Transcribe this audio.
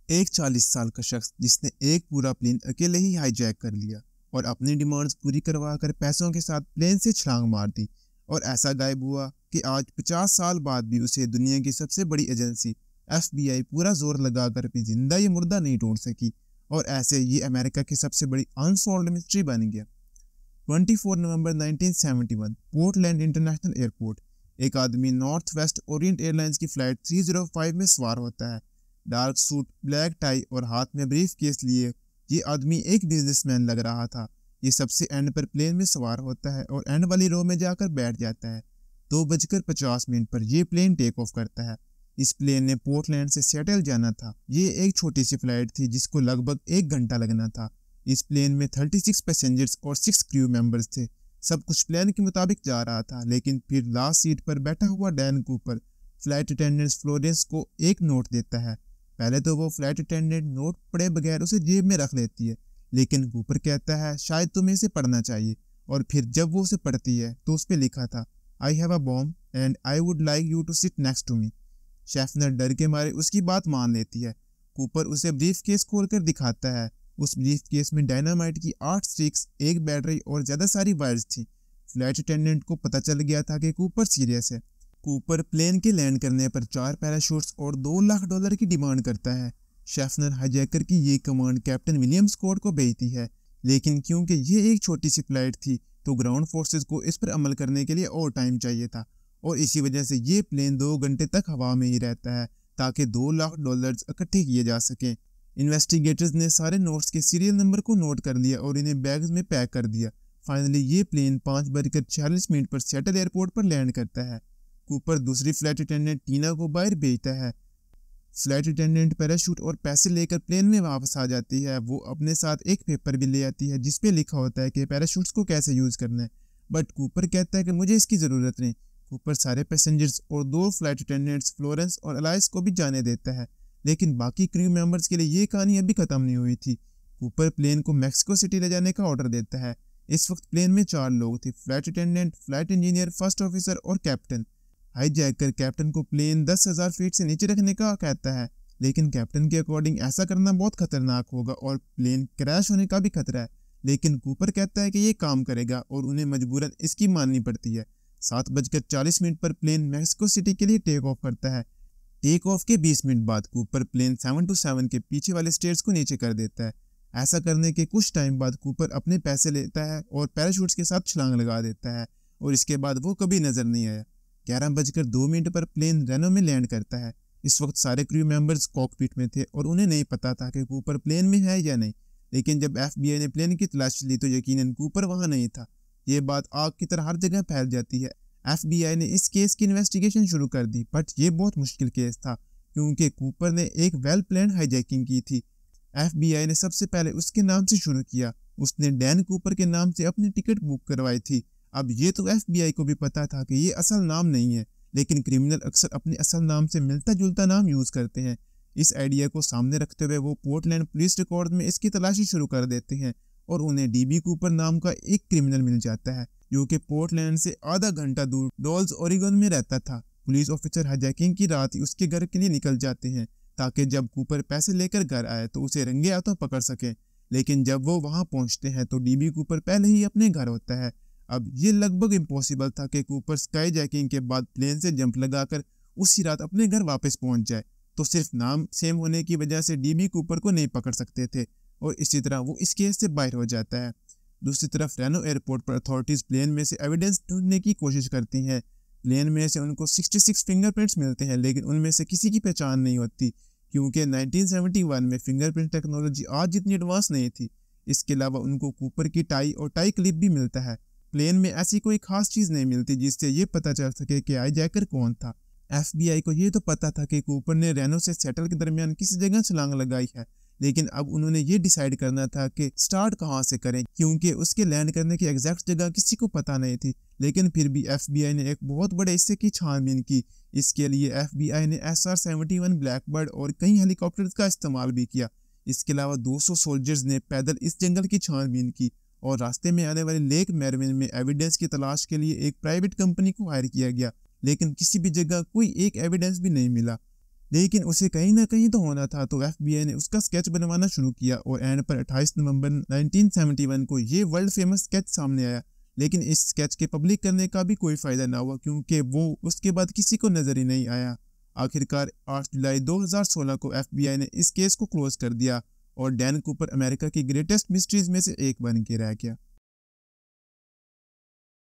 एक 40 साल का शख्स जिसने एक पूरा प्लेन अकेले ही हाईजैक कर लिया और अपनी डिमांड्स पूरी करवा कर पैसों के साथ प्लेन से छलांग मार दी और ऐसा गायब हुआ कि आज 50 साल बाद भी उसे दुनिया की सबसे बड़ी एजेंसी FBI पूरा जोर लगाकर भी जिंदा या मुर्दा नहीं ढूंढ सकी। और ऐसे ये अमेरिका की सबसे बड़ी अनसॉल्व्ड मिस्ट्री बन गया। 24 नवंबर 1971 पोर्टलैंड इंटरनेशनल एयरपोर्ट। एक आदमी नॉर्थ वेस्ट ओरिएंट एयरलाइंस की फ्लाइट 305 में सवार होता है। डार्क सूट, ब्लैक टाई और हाथ में ब्रीफ केस लिए ये आदमी एक बिजनेसमैन लग रहा था। ये सबसे एंड पर प्लेन में सवार होता है और एंड वाली रो में जाकर बैठ जाता है। 2:50 पर यह प्लेन टेक ऑफ करता है। इस प्लेन ने पोर्टलैंड से सेटल जाना था। ये एक छोटी सी फ्लाइट थी जिसको लगभग 1 घंटा लगना था। इस प्लेन में 36 पैसेंजर्स और 6 क्रू मेंबर्स थे। सब कुछ प्लान के मुताबिक जा रहा था, लेकिन फिर लास्ट सीट पर बैठा हुआ Dan Cooper flight attendant Florence को एक नोट देता है। पहले तो वो फ्लाइट अटेंडेंट नोट पढ़े बगैर उसे जेब में रख लेती है, लेकिन कूपर कहता है शायद तुम्हें इसे पढ़ना चाहिए। और फिर जब वो उसे पढ़ती है तो उस पर लिखा था, I have a bomb and I would like you to sit next to me. शेफनर डर के मारे उसकी बात मान लेती है। कूपर उसे ब्रीफ केस खोलकर दिखाता है। उस ब्रीफ केस में डायनामाइट की 8 स्टिक्स, एक बैटरी और ज्यादा सारी वायर्स थी। फ्लाइट अटेंडेंट को पता चल गया था कि कूपर सीरियस है। कूपर प्लेन के लैंड करने पर 4 पैराशूट्स और $2 लाख की डिमांड करता है। शेफनर हाईजैकर की ये कमांड कैप्टन विलियम स्कॉट को भेजती है, लेकिन क्योंकि ये एक छोटी सी फ्लाइट थी तो ग्राउंड फोर्सेस को इस पर अमल करने के लिए और टाइम चाहिए था, और इसी वजह से ये प्लेन 2 घंटे तक हवा में ही रहता है ताकि $2 लाख इकट्ठे किए जा सकें। इन्वेस्टिगेटर्स ने सारे नोट्स के सीरियल नंबर को नोट कर लिया और इन्हें बैग्स में पैक कर दिया। फाइनली ये प्लेन 5:46 पर सेटल एयरपोर्ट पर लैंड करता है। कूपर दूसरी फ्लाइट अटेंडेंट टीना को बाहर भेजता है। फ्लाइट अटेंडेंट पैराशूट और पैसे लेकर प्लेन में वापस आ जाती है। वो अपने साथ एक पेपर भी ले आती है जिसपे लिखा होता है कि पैराशूट्स को कैसे यूज करना है, बट कूपर कहता है कि मुझे इसकी जरूरत नहीं। कूपर सारे पैसेंजर्स और 2 फ्लाइट अटेंडेंट्स फ्लोरेंस और अलाइस को भी जाने देता है, लेकिन बाकी क्रू मेंबर्स के लिए ये कहानी अभी खत्म नहीं हुई थी। कूपर प्लेन को मैक्सिको सिटी ले जाने का ऑर्डर देता है। इस वक्त प्लेन में 4 लोग थे, flight attendant, flight engineer, first officer और कैप्टन। हाईजैकर कैप्टन को प्लेन 10,000 फीट से नीचे रखने का कहता है, लेकिन कैप्टन के अकॉर्डिंग ऐसा करना बहुत खतरनाक होगा और प्लेन क्रैश होने का भी खतरा है। लेकिन कूपर कहता है कि ये काम करेगा और उन्हें मजबूरन इसकी माननी पड़ती है। 7:40 पर प्लेन मैक्सिको सिटी के लिए टेक ऑफ करता है। टेक ऑफ के 20 मिनट बाद कूपर प्लेन 727 के पीछे वाले स्टेयर्स को नीचे कर देता है। ऐसा करने के कुछ टाइम बाद कूपर अपने पैसे लेता है और पैराशूट्स के साथ छलांग लगा देता है, और इसके बाद वो कभी नजर नहीं आया। 11:02 पर प्लेन रेनो में लैंड करता है। इस वक्त सारे क्रू मेंबर्स कॉकपिट में थे और उन्हें नहीं पता था कि कूपर प्लेन में है या नहीं, लेकिन जब FBI ने प्लेन की तलाशी ली तो यकीनन कूपर वहां नहीं था। ये बात आग की तरह हर जगह फैल जाती है। FBI ने इस केस की इन्वेस्टिगेशन शुरू कर दी, बट ये बहुत मुश्किल केस था क्योंकि कूपर ने एक वेल प्लान हाईजैकिंग की थी। FBI ने सबसे पहले उसके नाम से शुरू किया। उसने डैन कूपर के नाम से अपनी टिकट बुक करवाई थी। अब ये तो FBI को भी पता था कि ये असल नाम नहीं है, लेकिन क्रिमिनल अक्सर अपने असल नाम से मिलता जुलता नाम यूज करते हैं। इस आइडिया को सामने रखते हुए वो पोर्टलैंड पुलिस रिकॉर्ड में इसकी तलाशी शुरू कर देते हैं और उन्हें DB कूपर नाम का एक क्रिमिनल मिल जाता है जो कि पोर्टलैंड से आधा घंटा दूर डॉल्स ओरिगन में रहता था। पुलिस ऑफिसर हाईजैकिंग की रात ही उसके घर के लिए निकल जाते हैं ताकि जब कूपर पैसे लेकर घर आए तो उसे रंगे हाथों पकड़ सके, लेकिन जब वो वहां पहुंचते हैं तो DB कूपर पहले ही अपने घर होता है। अब ये लगभग इम्पॉसिबल था कि कूपर स्काई जैकिंग के बाद प्लेन से जंप लगाकर उसी रात अपने घर वापस पहुंच जाए, तो सिर्फ नाम सेम होने की वजह से DB कूपर को नहीं पकड़ सकते थे और इसी तरह वो इस केस से बाहर हो जाता है। दूसरी तरफ रेनो एयरपोर्ट पर अथॉरिटीज प्लेन में से एविडेंस ढूंढने की कोशिश करती हैं। प्लेन में से उनको 66 फिंगरप्रिंट्स मिलते हैं, लेकिन उनमें से किसी की पहचान नहीं होती क्योंकि 1971 में फिंगरप्रिंट टेक्नोलॉजी आज जितनी एडवांस नहीं थी। इसके अलावा उनको कूपर की टाई और टाई क्लिप भी मिलता है। प्लेन में ऐसी कोई खास चीज नहीं मिलती जिससे ये पता चल सके कि हाईजैकर कौन था। FBI को ये तो पता था कि कूपर ने रेनो से सेटल के दरमियान किसी जगह छलांग लगाई है, लेकिन अब उन्होंने ये डिसाइड करना था कि स्टार्ट कहां से करें क्योंकि उसके लैंड करने की एग्जैक्ट जगह किसी को पता नहीं थी। लेकिन फिर भी FBI ने एक बहुत बड़े हिस्से की छानबीन की। इसके लिए FBI ने SR-71 ब्लैकबर्ड और कई हेलीकॉप्टर्स का इस्तेमाल भी किया। इसके अलावा 200 सोल्जर्स ने पैदल इस जंगल की छानबीन की और रास्ते में आने वाले लेक मेरविन में एविडेंस की तलाश के लिए एक प्राइवेट कंपनी को हायर किया गया, लेकिन किसी भी जगह कोई एक एविडेंस भी नहीं मिला। लेकिन उसे कहीं ना कहीं तो होना था, तो एफबीआई ने उसका स्केच बनवाना शुरू किया और एंड पर 28 नवंबर 1971 को ये वर्ल्ड फेमस स्केच सामने आया। लेकिन इस स्केच के पब्लिक करने का भी कोई फायदा ना हुआ, क्योंकि वो उसके बाद किसी को नजर ही नहीं आया। आखिरकार 8 जुलाई 2016 को एफबीआई ने इस केस को क्लोज कर दिया और डैन कूपर अमेरिका की ग्रेटेस्ट मिस्ट्रीज में से एक बन के रह गया।